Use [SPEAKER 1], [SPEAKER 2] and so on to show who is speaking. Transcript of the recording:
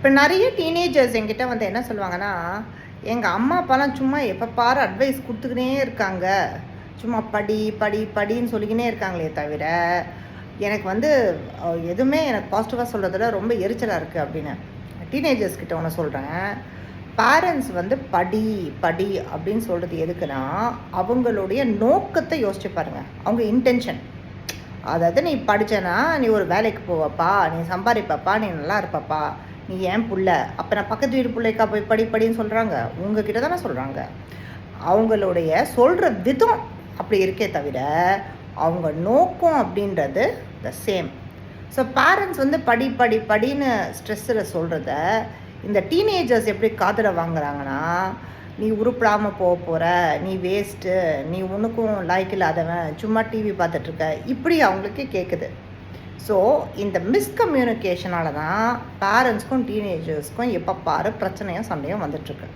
[SPEAKER 1] இப்போ நிறைய டீனேஜர்ஸ் என்கிட்ட வந்து என்ன சொல்லுவாங்கன்னா, எங்கள் அம்மா அப்பாலாம் சும்மா எப்போ பாரு அட்வைஸ் கொடுத்துக்கினே இருக்காங்க, சும்மா படி படி படின்னு சொல்லிக்கினே இருக்காங்களே தவிர எனக்கு வந்து எதுவுமே எனக்கு பாசிட்டிவாக சொல்கிறதுல ரொம்ப எரிச்சலாக இருக்குது அப்படின்னு. டீனேஜர்ஸ் கிட்ட ஒன்று சொல்கிறேன், பேரண்ட்ஸ் வந்து படி படி அப்படின்னு சொல்கிறது எதுக்குன்னா, அவங்களுடைய நோக்கத்தை யோசிச்சு பாருங்கள், அவங்க இன்டென்ஷன். அதாவது நீ படித்தனா நீ ஒரு வேலைக்கு போவப்பா, நீ சம்பாதிப்பப்பா, நீ நல்லா இருப்பப்பா, நீ ஏன் புள்ள, அப்போ நான் பக்கத்து வீட்டு பிள்ளைக்கா போய் படி படின்னு சொல்கிறாங்க, உங்ககிட்ட தானே சொல்கிறாங்க. அவங்களுடைய சொல்கிற விதம் அப்படி இருக்கே தவிர அவங்க நோக்கம் அப்படின்றது த சேம். ஸோ பேரண்ட்ஸ் வந்து படி படி படின்னு ஸ்ட்ரெஸ்ஸில் சொல்கிறத இந்த டீனேஜர்ஸ் எப்படி காதில் வாங்குறாங்கன்னா, நீ உருப்படாமல் போக போகிற, நீ வேஸ்ட்டு, நீ ஒன்றுக்கும் லாய்க்கு இல்லாதவன், சும்மா டிவி பார்த்துட்ருக்க, இப்படி அவங்களுக்கு கேட்குது. ஸோ இந்த மிஸ்கம்யூனிகேஷனால தான் பேரண்ட்ஸ்க்கும் டீனேஜர்ஸ்க்கும் எப்போ பாரு பிரச்சனையும் சண்டையும் வந்துட்டுருக்கு.